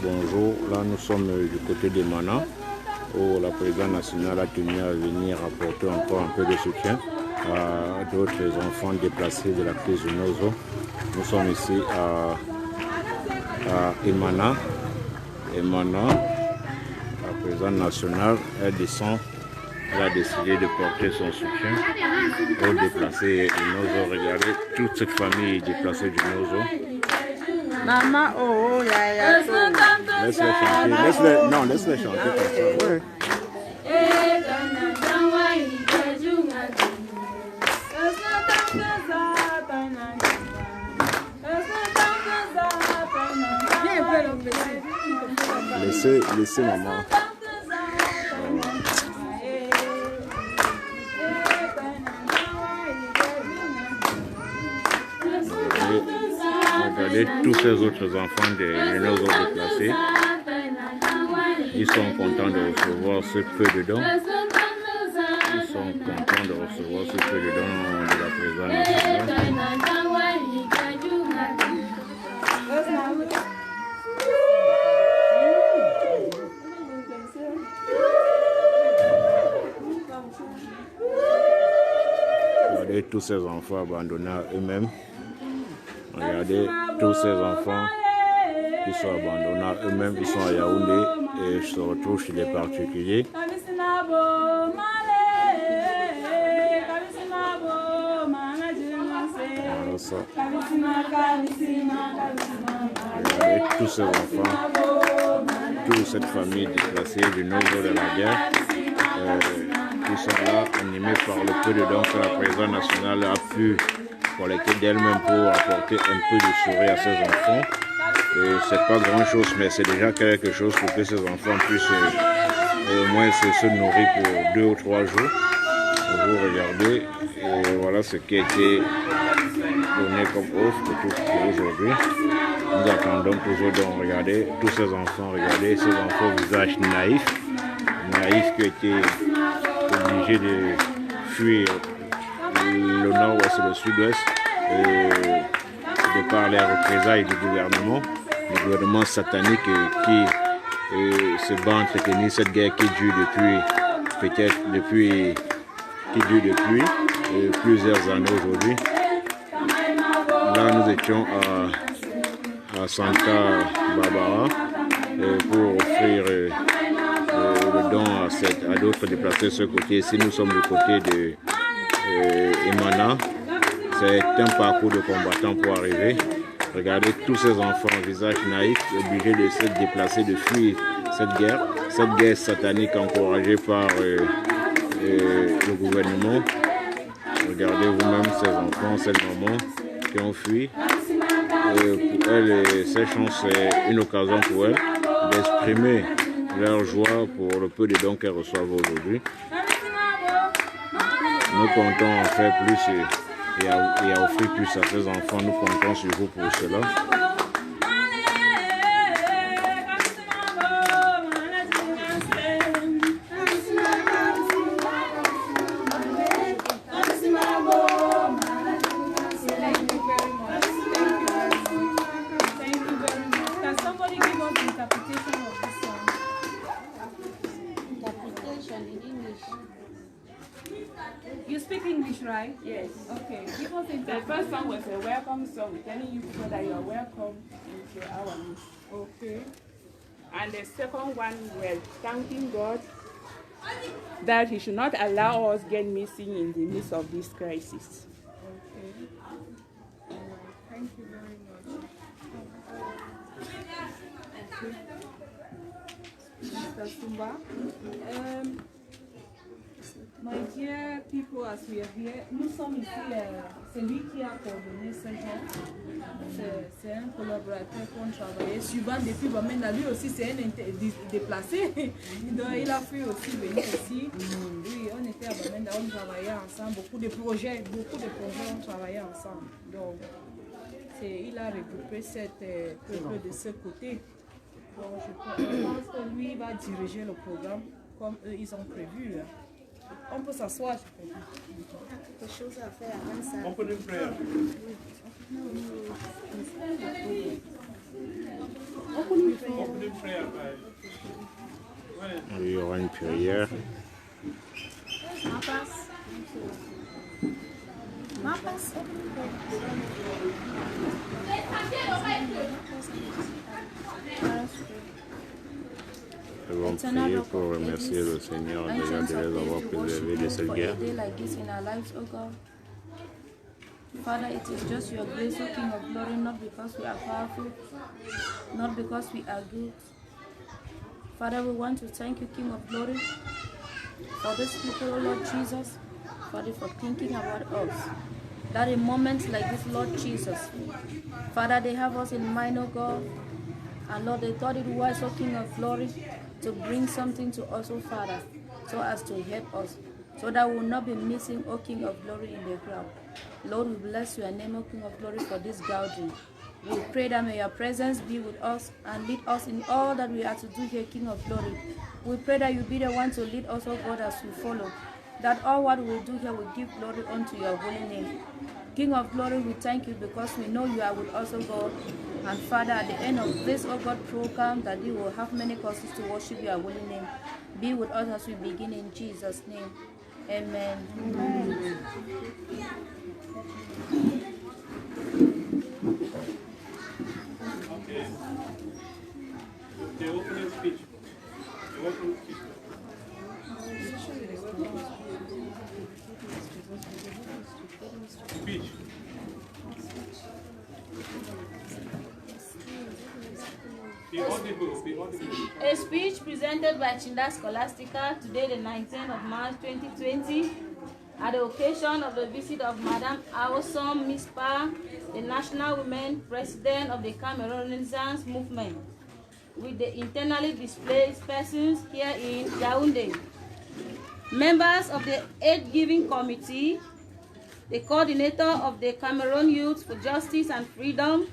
bonjour. Là, nous sommes du côté des Mana, où la présidente nationale a tenu à venir apporter encore un peu de soutien à d'autres enfants déplacés de la crise du Nozo. Nous sommes ici à Emana. La présidente nationale, elle descend. Elle a décidé de porter son soutien aux déplacés du Nozo. Regardez toute cette famille déplacée du Nozo. Maman, Laisse-les chanter. Laisse-les chanter comme ça. Ouais. Laissez maman. Regardez tous ces autres enfants de nos autres déplacés. Ils sont contents de recevoir ce peu de dons. Ils sont contents de recevoir ce peu de dons de la présidente nationale. Regardez tous ces enfants abandonnés à eux-mêmes. Regardez tous ces enfants qui sont abandonnés à eux-mêmes, ils sont à Yaoundé et se retrouvent chez les particuliers. Voilà ça. Regardez tous ces enfants, toute cette famille déplacée du nord de la guerre, qui sont là animés par le peu de dons que la présidente nationale a pu collecter d'elle-même pour apporter un peu de sourire à ces enfants. C'est pas grand chose, mais c'est déjà quelque chose pour que ces enfants puissent au moins se nourrir pour 2 ou 3 jours. Vous regardez, et voilà ce qui a été donné comme offre pour aujourd'hui. Nous attendons toujours donc regardez tous ces enfants, regardez ces enfants au visage naïf qui ont été obligés de fuir le nord-ouest et le sud-ouest de par les représailles du gouvernement satanique qui se bat à entretenir cette guerre qui dure depuis plusieurs années aujourd'hui. Là nous étions à Santa Barbara pour offrir le don à d'autres déplacés de ce côté. Ici nous sommes du côté de Emana. C'est un parcours de combattants pour arriver. Regardez tous ces enfants au visage naïf, obligés de se déplacer, de fuir cette guerre satanique encouragée par le gouvernement. Regardez vous-même ces enfants, ces mamans qui ont fui. Pour elles, ces chants, c'est une occasion pour elles d'exprimer leur joie pour le peu de dons qu'elles reçoivent aujourd'hui. Nous comptons en faire plus et à offrir plus à ces enfants. Nous comptons sur vous pour cela. You speak English, right? Yes. Okay. The first song was a welcome song, telling you people that you are welcome into our midst. Okay. And the second one, we're thanking God that He should not allow us get missing in the midst of this crisis. Okay. All right. Thank you very much. Mr. Sumba. My dear people, as we are here, nous sommes ici, c'est lui qui a coordonné ce genre. C'est un collaborateur qu'on travaillait suivant depuis Bamenda. Lui aussi, c'est un déplacé. Donc, il a pu aussi venir ici. Oui, on était à Bamenda, on travaillait ensemble. Beaucoup de projets, on travaillait ensemble. Donc, il a regroupé cette peuple de ce côté. Donc, je pense que lui va diriger le programme comme eux, ils ont prévu. On peut s'asseoir. Quelque chose à faire avant ça. On peut le faire. Il y aura une prière. Nous allons prier pour remercier le Seigneur déjà de les avoir préservés de cette guerre. Father, it is just your grace, O King of Glory, not because we are powerful, not because we are good. Father, we want to thank you, King of Glory, for these people, O Lord Jesus, Father, for thinking about us. That in moments like this, Lord Jesus, Father, they have us in mind, O God, and Lord, they thought it was, O King of Glory, to bring something to us, O Father, so as to help us, so that we will not be missing, O King of Glory, in the crowd. Lord, we bless your name, O King of Glory, for this gathering. We pray that may your presence be with us and lead us in all that we are to do here, King of Glory. We pray that you be the one to lead us, O God, as we follow. That all what we do here will give glory unto your holy name. King of Glory, we thank you because we know you are with us, O God. And Father, at the end of this, O God, program, that you will have many causes to worship your holy name. Be with us as we begin in Jesus' name. Amen. Amen. The opening speech. The opening speech. Speech. Be audible. Be audible. A speech presented by Chinda Scholastica today, the 19th of March 2020, at the occasion of the visit of Madame Aosom Mispa, the National Women President of the Cameroon Renaissance Movement, with the internally displaced persons here in Yaoundé. Members of the Aid Giving Committee, the coordinator of the Cameroon Youth for Justice and Freedom,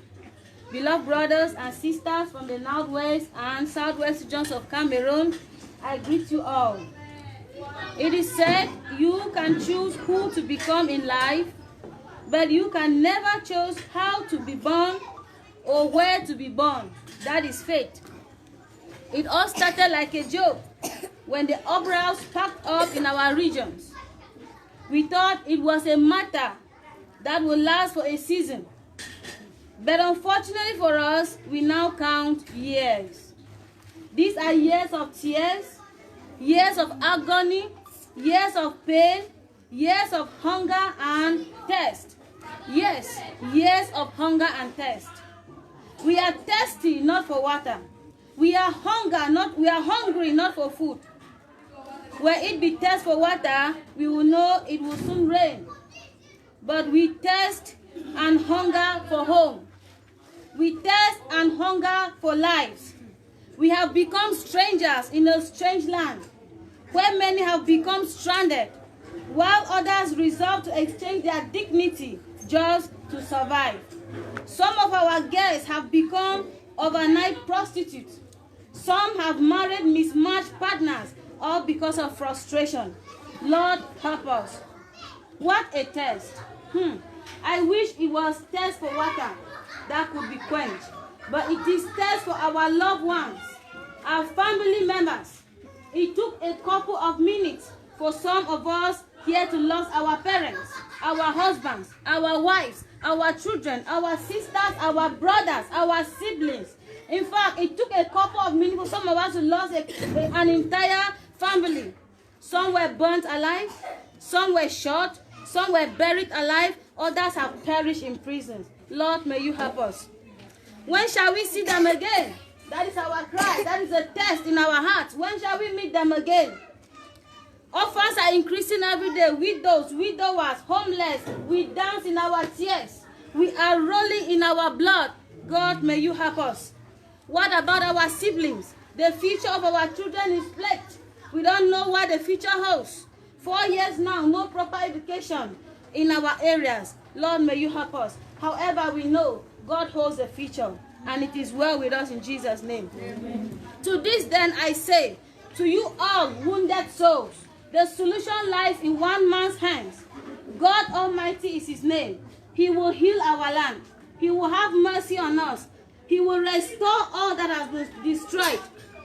beloved brothers and sisters from the northwest and southwest regions of Cameroon, I greet you all. It is said you can choose who to become in life, but you can never choose how to be born or where to be born. That is fate. It all started like a joke when the uprising sparked up in our regions. We thought it was a matter that would last for a season. But unfortunately for us, we now count years. These are years of tears, years of agony, years of pain, years of hunger and thirst. Yes, years of hunger and thirst. We are thirsty not for water. We are hungry not for food. Where it be thirst for water, we will know it will soon rain. But we thirst and hunger for home. We thirst and hunger for lives. We have become strangers in a strange land, where many have become stranded, while others resolve to exchange their dignity just to survive. Some of our girls have become overnight prostitutes. Some have married mismatched partners, all because of frustration. Lord, help us. What a test. I wish it was thirst for water that could be quenched, but it is thirst for our loved ones, our family members. It took a couple of minutes for some of us here to lose our parents, our husbands, our wives, our children, our sisters, our brothers, our siblings. In fact, it took a couple of minutes for some of us to lose an entire family. Some were burnt alive, some were shot, some were buried alive, others have perished in prisons. Lord, may you help us. When shall we see them again? That is our cry. That is a test in our hearts. When shall we meet them again? Orphans are increasing every day. Widows, widowers, homeless. We dance in our tears. We are rolling in our blood. God, may you help us. What about our siblings? The future of our children is bleak. We don't know what the future holds. 4 years now, no proper education in our areas. Lord, may you help us. However, we know God holds the future, and it is well with us in Jesus' name. Amen. To this then I say, to you all wounded souls, the solution lies in one man's hands. God Almighty is his name. He will heal our land. He will have mercy on us. He will restore all that has been destroyed.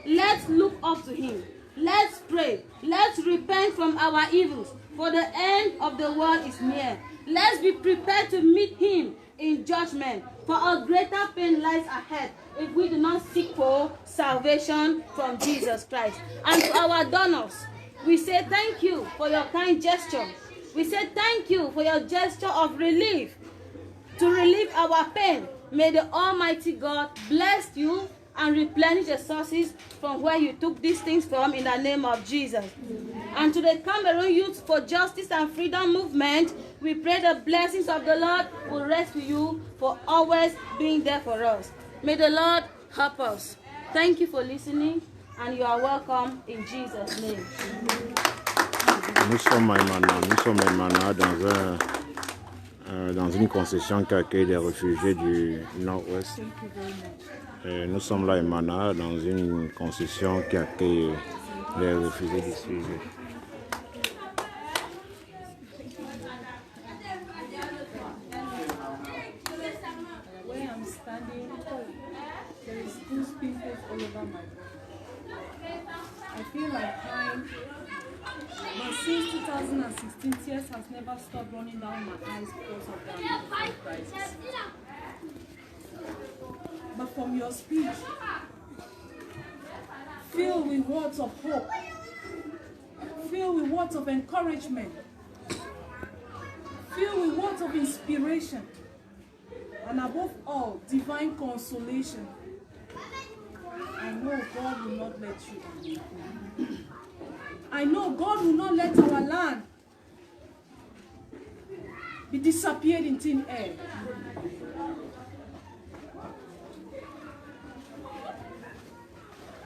Let's look up to him. Let's pray. Let's repent from our evils, for the end of the world is near. Let's be prepared to meet him in judgment, for a greater pain lies ahead if we do not seek for salvation from Jesus Christ. And to our donors, we say thank you for your kind gesture. We say thank you for your gesture of relief, to relieve our pain. May the Almighty God bless you and replenish the sources from where you took these things from, in the name of Jesus. And to the Cameroon Youth for Justice and Freedom movement, we pray the blessings of the Lord will rest with you for always being there for us. May the Lord help us. Thank you for listening, and you are welcome in Jesus' name. Nous sommes à Imana dans une concession qui accueille les réfugiés du Nord-Ouest. Nous sommes là à Imana dans une concession qui accueille les réfugiés d'ici. Where I'm standing, there is two speakers all over my body. I feel like crying, but since 2016, tears has never stopped running down my eyes because of that crisis. But from your speech, filled with words of hope, filled with words of encouragement, filled with words of inspiration, and above all, divine consolation, I know God will not let you down. I know God will not let our land be disappeared in thin air.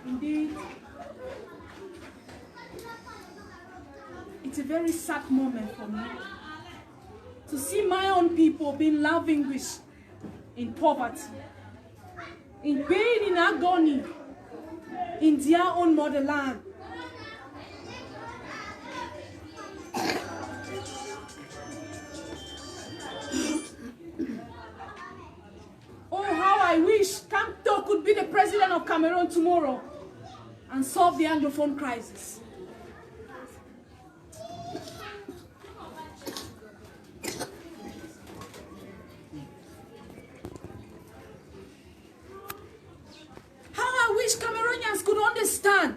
Indeed, it's a very sad moment for me to see my own people being languished in poverty, in pain, in agony, in their own motherland. Oh, how I wish Kamto could be the president of Cameroon tomorrow and solve the Anglophone crisis. How I wish Cameroonians could understand.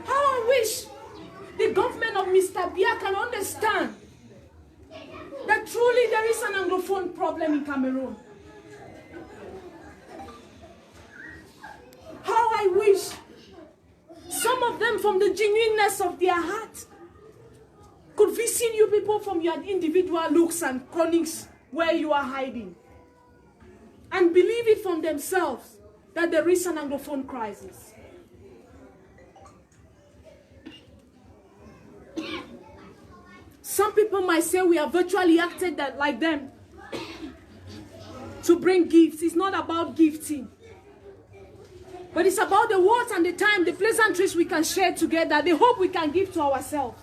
How I wish the government of Mr. Biya can understand that truly there is an Anglophone problem in Cameroon. How I wish some of them, from the genuineness of their heart, could visit you people from your individual looks and connings where you are hiding, and believe it from themselves that there is an Anglophone crisis. Some people might say we have virtually acted like them to bring gifts. It's not about gifting, but it's about the words and the time, the pleasantries we can share together, the hope we can give to ourselves.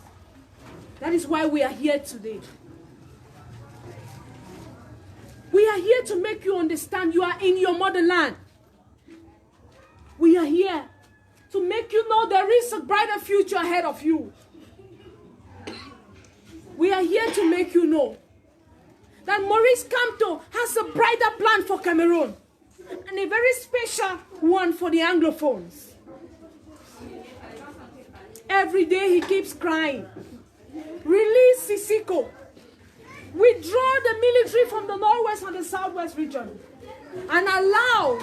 That is why we are here today. We are here to make you understand you are in your motherland. We are here to make you know there is a brighter future ahead of you. We are here to make you know that Maurice Kamto has a brighter plan for Cameroon, and a very special one for the Anglophones. Every day he keeps crying, release Sisiko, withdraw the military from the Northwest and the Southwest region, and allow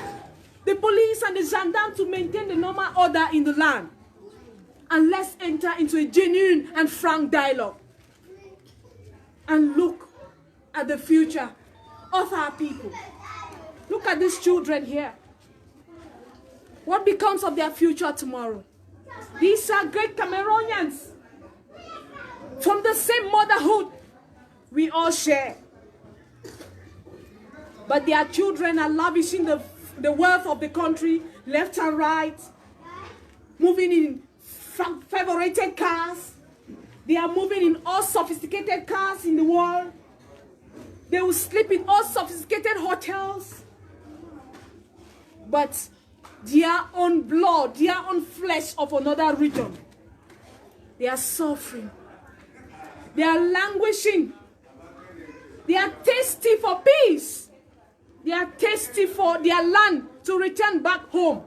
the police and the gendarmes to maintain the normal order in the land. And let's enter into a genuine and frank dialogue and look at the future of our people. Look at these children here. What becomes of their future tomorrow? These are great Cameroonians from the same motherhood we all share. But their children are lavishing the wealth of the country left and right, moving in favorited cars. They are moving in all sophisticated cars in the world. They will sleep in all sophisticated hotels. But their own blood, their own flesh of another region, they are suffering. They are languishing. They are thirsty for peace. They are thirsty for their land to return back home.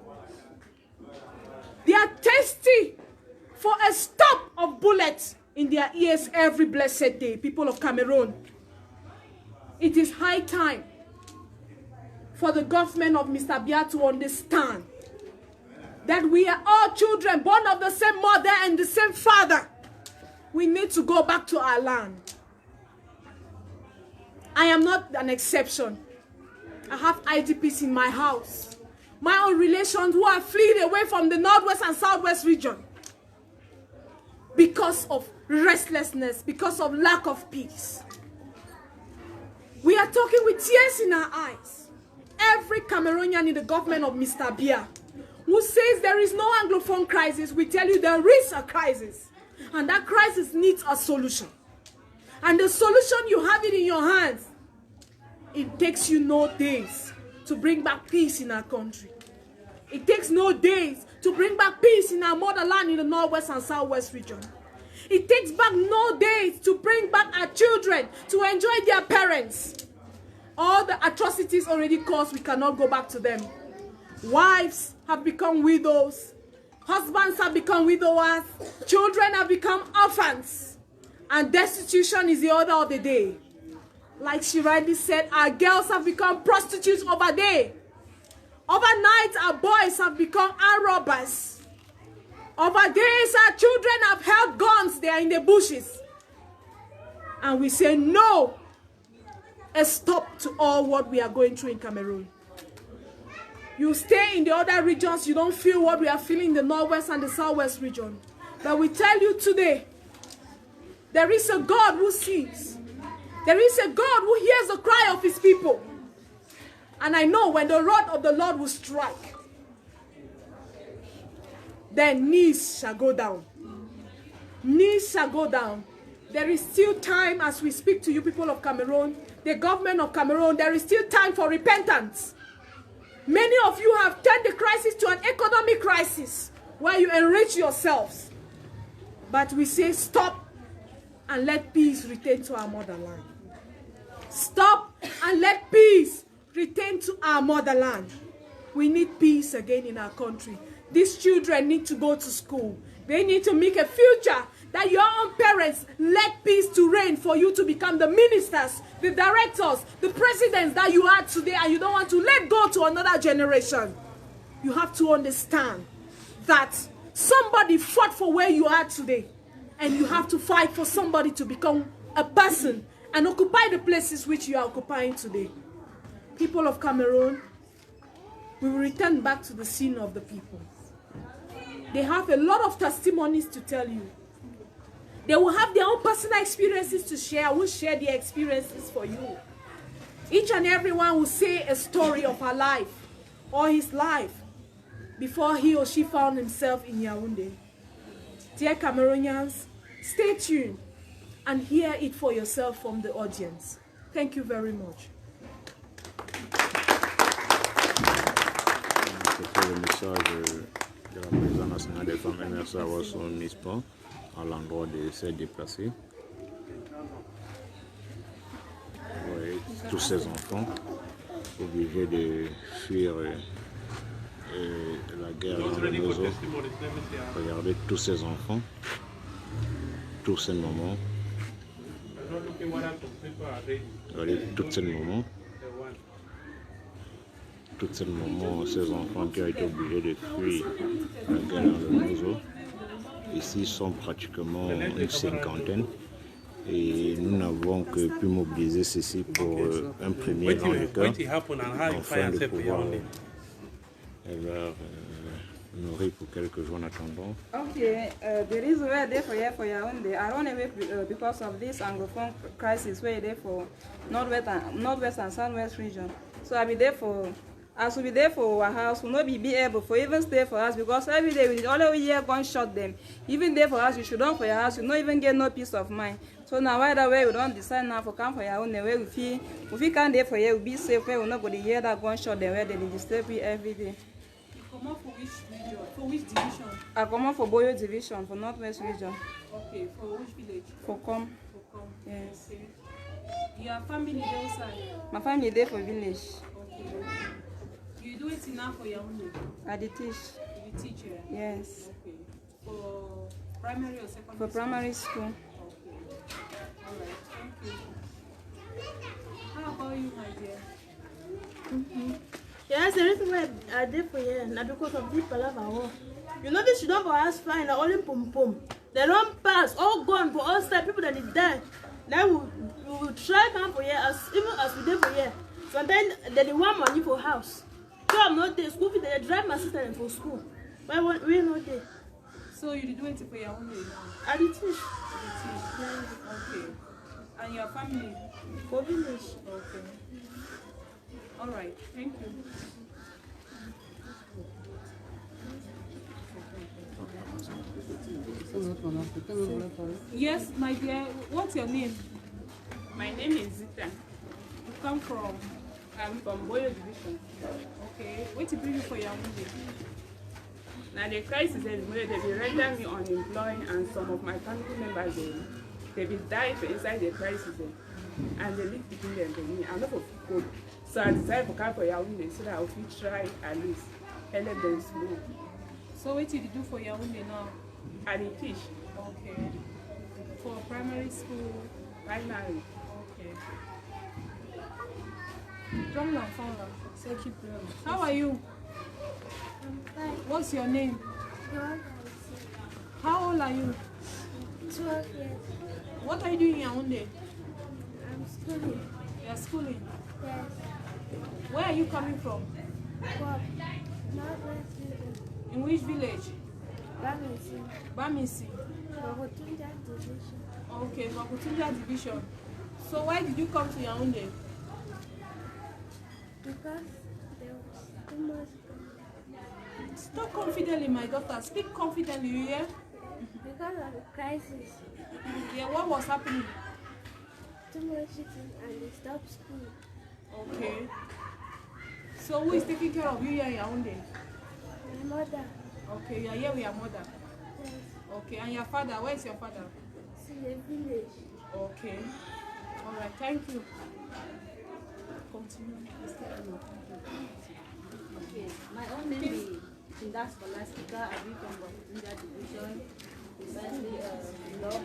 They are thirsty for a stop of bullets in their ears every blessed day, people of Cameroon. It is high time for the government of Mr. Biya to understand that we are all children born of the same mother and the same father. We need to go back to our land. I am not an exception. I have IDPs in my house. My own relations who are fleeing away from the northwest and southwest region because of restlessness, because of lack of peace. We are talking with tears in our eyes. Every Cameroonian in the government of Mr. Biya who says there is no Anglophone crisis, we tell you there is a crisis. And that crisis needs a solution. And the solution, you have it in your hands. It takes you no days to bring back peace in our country. It takes no days to bring back peace in our motherland in the northwest and southwest region. It takes back no days to bring back our children to enjoy their parents. All the atrocities already caused, we cannot go back to them. Wives have become widows. Husbands have become widowers. Children have become orphans. And destitution is the order of the day. Like she rightly said, our girls have become prostitutes overday. Overnight, our boys have become armed robbers. Over days, our children have held guns. They are in the bushes. And we say no. A stop to all what we are going through in Cameroon. You stay in the other regions, you don't feel what we are feeling in the northwest and the southwest region. But we tell you today, there is a God who sees. There is a God who hears the cry of his people. And I know when the rod of the Lord will strike, then knees shall go down. Knees shall go down. There is still time as we speak to you people of Cameroon, the government of Cameroon, there is still time for repentance. Many of you have turned the crisis to an economic crisis where you enrich yourselves. But we say stop and let peace return to our motherland. Stop and let peace return to our motherland. We need peace again in our country. These children need to go to school. They need to make a future that your own parents let peace to reign for you to become the ministers, the directors, the presidents that you are today, and you don't want to let go to another generation. You have to understand that somebody fought for where you are today, and you have to fight for somebody to become a person and occupy the places which you are occupying today. People of Cameroon, we will return back to the scene of the people. They have a lot of testimonies to tell you. They will have their own personal experiences to share. I will share their experiences for you. Each and everyone will say a story of her life or his life before he or she found himself in Yaoundé. Dear Cameroonians, stay tuned and hear it for yourself from the audience. Thank you very much. C'était le message de la présidente nationale des femmes MRC Awason MISPA à l'endroit de ces déplacés. Oui, tous ces enfants obligés de fuir la guerre dans le Mozo. Regardez tous ces enfants, tous ces moments. Regardez tous ces moments. Tous ces moments, ces enfants qui ont été obligés de fuir la guerre dans le Mozo. Ici sont pratiquement une cinquantaine et nous n'avons que pu mobiliser ceci pour imprimer dans le cœur afin de pouvoir leur nourrir pour quelques jours en attendant. Okay, the reason we're there for Yaoundé, I run away because of this Anglophone crisis we're there for northwest and southwest region. So I'll be there for. As we be there for our house, will not be able for even stay for us because every day we always hear gunshot them. Even there for us, you should run for your house, you not even get no peace of mind. So now why that way we don't decide now for come for your own way we feel can't there for you, we be safe where we not go to hear that gunshot then where they disturb you every day. You come out for which region? For which division? I come out for Boyo division, for Northwest region. Okay, for which village? For come. For come. Yes. Okay. Your family there inside? My family there for village. Okay. You do it now for your own? I did teach. You teach here? Yes. Okay. For primary or secondary? For primary school. Okay. Alright, thank you. How about you, my dear? Yes, the reason why I did for you, not because of this palaver. You know this, you don't go ask fine, only pum pum. They don't pass, all gone for all side people that is dead. Then we will try come for you as even as we did for you. Sometimes they want money for house. So I'm not there. School fee they drive my sister for school. But we're not there. So you do it for your own way now? I did teach. You teach? Okay. And your family? For village. Okay. Alright, thank you. Yes, my dear, what's your name? My name is Zita. You come from? I'm from Boyo Division. Okay. What to bring you for your own day? Now the crisis is where they be render me unemployed and some of my family members they be die for inside the crisis and they live between them to me. I'm not for good. So I decided to come for your own day so that I will try at least help them slow. So what did you do for your own day now? I dey teach Okay. For primary school? primary. Okay. Drummer, Fowler. How are you? I'm fine. What's your name? How old are you? 12 years. What are you doing in your own day? I'm schooling. You're schooling. Yes. Where are you coming from? Bob. Northwest region. In which village? Bamisi. Bamisi. Rotunja division. Okay, Wakutunja division. So why did you come to your own day? Because there was too much. Talk confidently, my daughter. Speak confidently, you hear? Because of the crisis. Yeah, what was happening? Too much shooting and they stopped school. Okay. So who is taking care of you here in your own day? My mother. Okay, you are here with your mother. Yes. Okay, and your father, where is your father? It's in the village. Okay. Alright, thank you. Continue. Okay, my own name is Chinda Scholastica. I be from Wakutunja division, precisely law.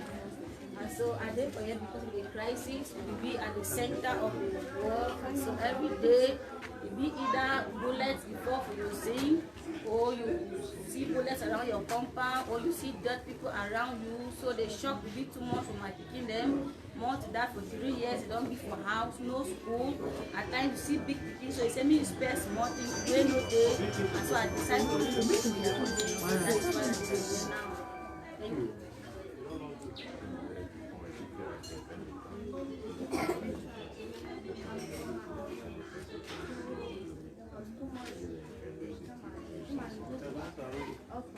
And so I did for here because of the crisis, we be at the center of the world. And so every day, it be either bullets before for you sing, or you see bullets around your compound, or you see dead people around you. So the shock will be too much for my picking them. More to that for 3 years, they don't be for house, no school. At times you see big picking, so you say me you spare small things, way no day. And so I decided to do this with your own day. That's why I'm doing now. Thank you.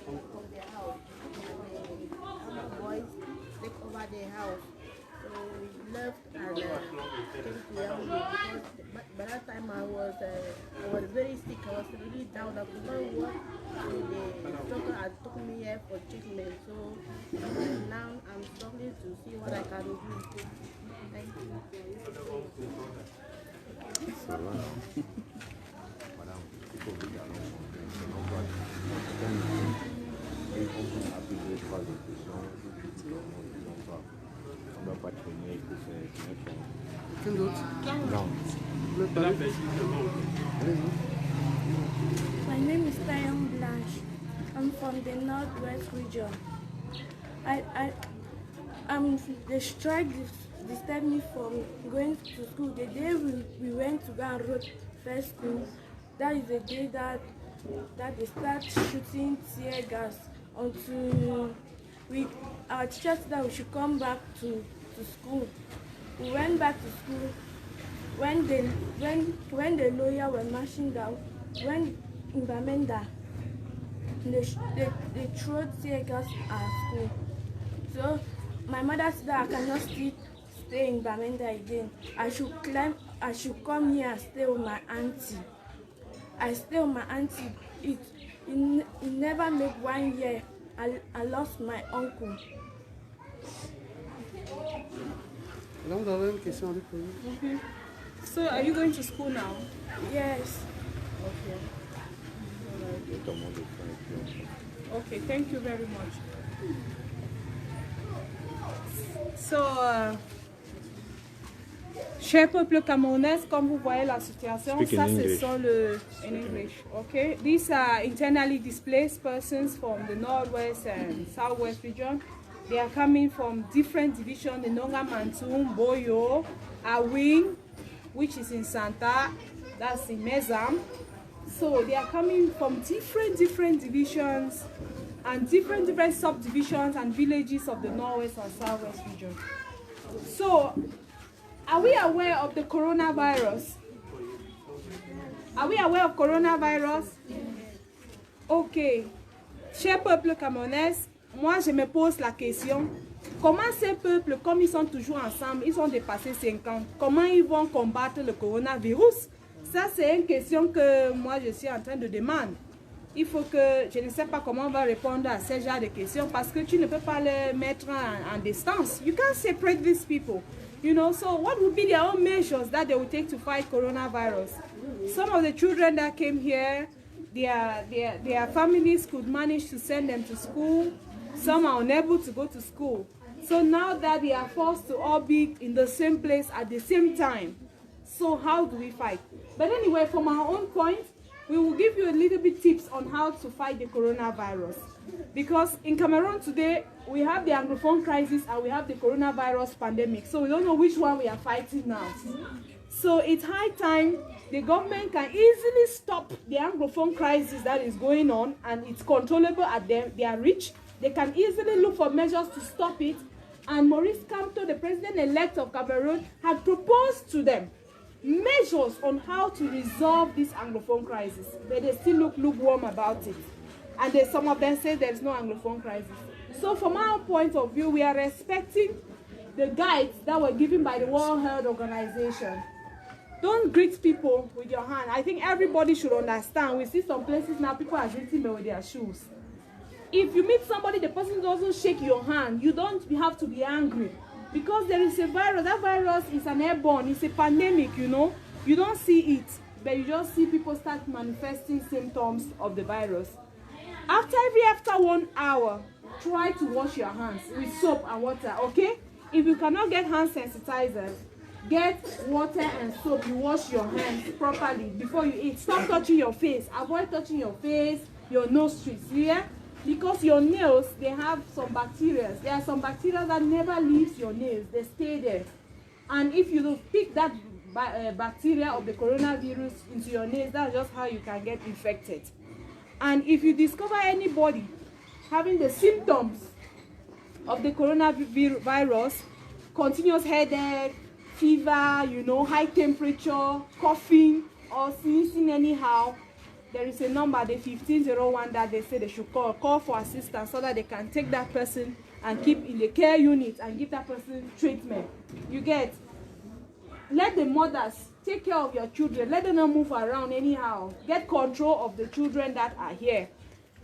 From their house. And the boys take over their house. So we left and came to Yaoundé because by that time I was very sick. I was really down. I could not work. So the doctor had took me here for treatment. So now I'm struggling to see what I can do. Thank you. My name is Tayon Blanche. I'm from the Northwest region. The strike disturbed me from going to school. The day we went to go and road first school, that is the day that they start shooting tear gas until our teacher said that we should come back to school. We went back to school. When the lawyer were marching down, when in Bamenda, they threw tear gas at school. So my mother said that I cannot stay in Bamenda again. I should come here and stay with my auntie. I stay with my auntie. It never made 1 year. I lost my uncle. Là, vous avez une question à lui poser. Okay. So, are you going to school now? Yes. Okay. Okay, thank you very much. So, cher peuple camerounais, comme vous voyez la situation, ça ce sont le in English. Okay, these are internally displaced persons from the northwest and southwest region. They are coming from different divisions: the Nonga Mantum, Boyo, Awing, which is in Santa, that's in Mezam. So they are coming from different divisions and different subdivisions and villages of the northwest and southwest region. So, are we aware of the coronavirus? Are we aware of coronavirus? Ok. Cher peuple camerounais, moi je me pose la question, comment ces peuples, comme ils sont toujours ensemble, ils ont dépassé 5 ans, comment ils vont combattre le coronavirus? Ça c'est une question que moi je suis en train de demander. Il faut que, je ne sais pas comment on va répondre à ce genre de questions parce que tu ne peux pas les mettre en distance. You can't separate these people. You know, so what would be their own measures that they will take to fight coronavirus? Some of the children that came here, their families could manage to send them to school. Some are unable to go to school. So now that they are forced to all be in the same place at the same time, so how do we fight? But anyway, from our own point, we will give you a little bit tips on how to fight the coronavirus. Because in Cameroon today, we have the Anglophone crisis and we have the coronavirus pandemic. So we don't know which one we are fighting now. So it's high time the government can easily stop the Anglophone crisis that is going on and it's controllable at their reach. They can easily look for measures to stop it. And Maurice Kamto, the president-elect of Cameroon, had proposed to them measures on how to resolve this Anglophone crisis, but they still look lukewarm about it. And some of them say there's no Anglophone crisis. So from our point of view, we are respecting the guides that were given by the World Health Organization. Don't greet people with your hand. I think everybody should understand. We see some places now, people are greeting me with their shoes. If you meet somebody, the person doesn't shake your hand, you don't have to be angry. Because there is a virus, that virus is an airborne, it's a pandemic, you know. You don't see it, but you just see people start manifesting symptoms of the virus. After 1 hour, try to wash your hands with soap and water, okay? If you cannot get hand sensitizers, get water and soap, you wash your hands properly before you eat. Stop touching your face, avoid touching your face, your nose streets, yeah? Because your nails, they have some bacteria. There are some bacteria that never leaves your nails. They stay there. And if you pick that bacteria of the coronavirus into your nails, that's just how you can get infected. And if you discover anybody having the symptoms of the coronavirus, continuous headache, fever, you know, high temperature, coughing, or sneezing anyhow, there is a number, the 1501, that they say they should call for assistance so that they can take that person and keep in the care unit and give that person treatment. You get? Let the mothers take care of your children. Let them not move around anyhow. Get control of the children that are here.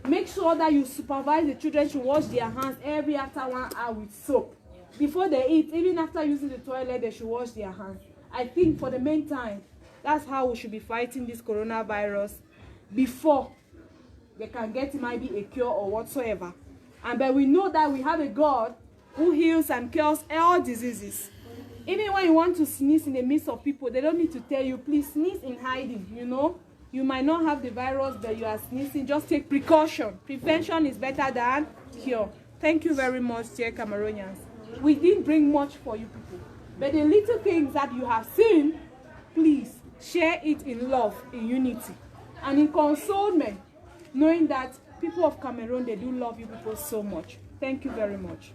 Make sure that you supervise the children to wash their hands every after 1 hour with soap. Before they eat, even after using the toilet, they should wash their hands. I think for the meantime, that's how we should be fighting this coronavirus before they can get maybe a cure or whatsoever. And but we know that we have a God who heals and cures all diseases. Even when you want to sneeze in the midst of people, they don't need to tell you, please sneeze in hiding, you know. You might not have the virus, but you are sneezing. Just take precaution. Prevention is better than cure. Thank you very much, dear Cameroonians. We didn't bring much for you people. But the little things that you have seen, please share it in love, in unity. And in consolement, knowing that people of Cameroon, they do love you people so much. Thank you very much.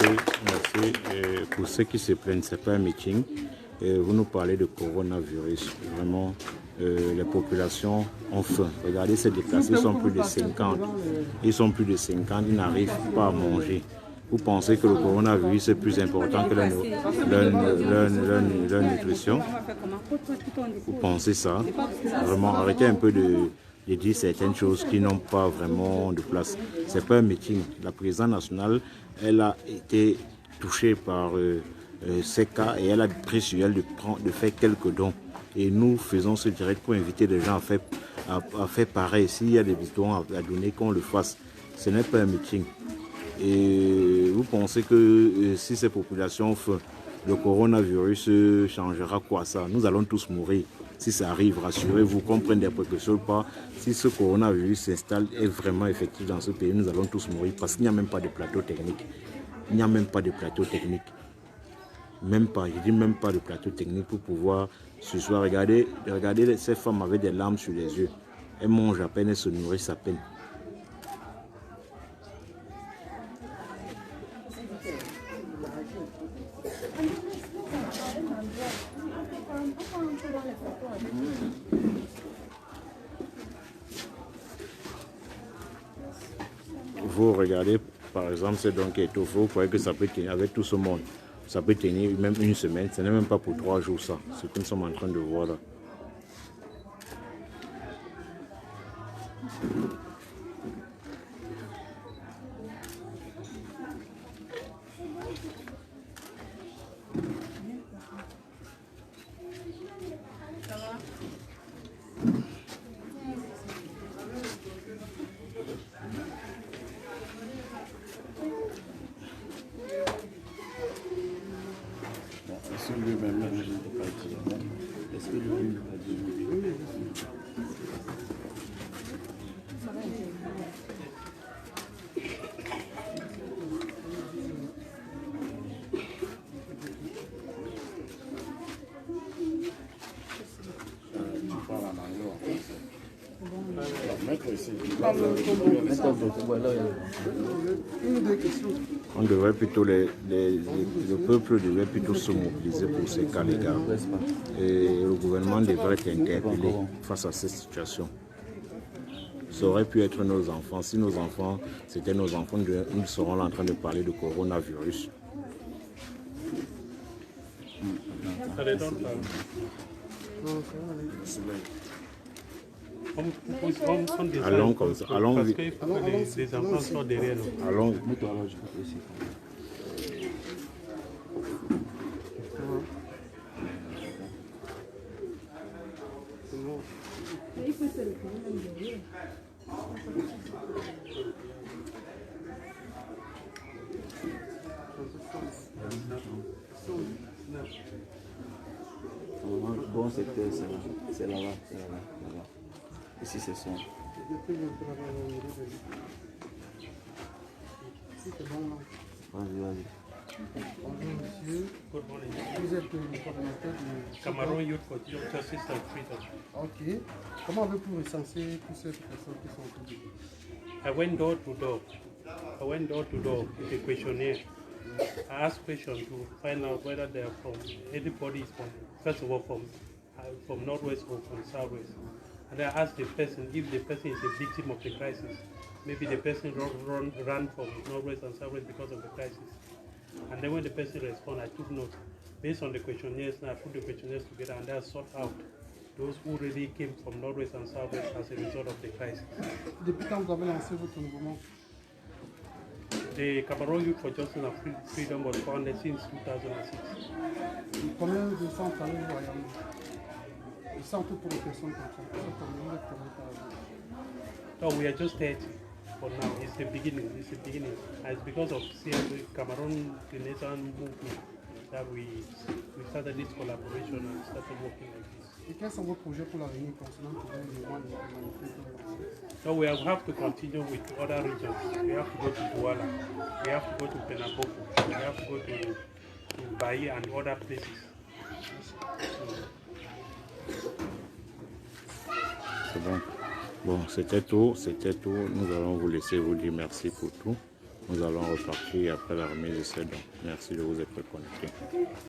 Merci. Pour ceux qui se plaignent, ce n'est pas un meeting. Vous nous parlez de coronavirus. Vraiment, les populations ont faim. Regardez ces déplacés, ils sont plus de 50. Ils sont plus de 50, ils n'arrivent pas à manger. Vous pensez que le coronavirus est plus important que leur nutrition? Vous pensez ça? Vraiment, arrêtez un peu de dire certaines choses qui n'ont pas vraiment de place. Ce n'est pas un meeting. La présidente nationale, elle a été touchée par ces cas et elle a pris sur elle de faire quelques dons. Et nous faisons ce direct pour inviter les gens à faire pareil. S'il y a des dons à donner, qu'on le fasse. Ce n'est pas un meeting. Et vous pensez que si ces populations font le coronavirus changera quoi ça? Nous allons tous mourir. Si ça arrive, rassurez-vous, qu'on prenne des précautions ou pas. Si ce coronavirus s'installe et est vraiment effectif dans ce pays, nous allons tous mourir parce qu'il n'y a même pas de plateau technique. Il n'y a même pas de plateau technique. Même pas, je dis même pas de plateau technique pour pouvoir ce soir regardez ces femmes avec des larmes sur les yeux. Elles mangent à peine, elles se nourrissent à peine. Vous regardez par exemple c'est donc étoffé, vous croyez que ça peut tenir avec tout ce monde. Ça peut tenir même une semaine, ce n'est même pas pour 3 jours ça, ce que nous sommes en train de voir là. On devrait plutôt, le peuple devrait plutôt se mobiliser pour ces cas, les gars. Et le gouvernement devrait être interpellé face à cette situation. Ça aurait pu être nos enfants. Si nos enfants, c'était nos enfants, nous serons là en train de parler de coronavirus. Allons comme ça, allons vite. Les enfants sont derrière nous. Allons. Bon secteur, c'est là-bas, là-bas. Ici, c'est son. Vas-y. Bonjour monsieur. Vous êtes le coordonnateur du Cameroun Youth for Justice and Freedom. Ok. Comment avez-vous recensé toutes ces personnes qui sont autour de vous? I went door to door. With a questionnaire. I asked questions to find out whether they are from, anybody is from, first of all, from Northwest or from Southwest. And I asked the person if the person is a victim of the crisis. Maybe the person ran from Northwest and Southwest because of the crisis. And then when the person responded, I took note. Based on the questionnaires, now I put the questionnaires together and I sort out those who really came from Northwest and Southwest as a result of the crisis. Depuis quand vous avez lancé votre mouvement? The Cameroon Youth for Justice and Freedom was founded since 2006. Combien de centres allez-vous à Yaoundé? Des centres pour les personnes comme ça. No, we are just 30 for now. It's the beginning. And it's because of Cameroon Renaissance movement that we started this collaboration and started working like this. Et quels sont vos projets pour l'avenir concernant le mouvement de l'humanité? So we have to continue with other regions. We have to go to Douala. We have to go to Penaboko. We have to go to Bahia and other places. C'est bon. Bon, c'était tout. Nous allons vous laisser vous dire merci pour tout. Nous allons repartir après la remise de ces dons. Merci de vous être connectés.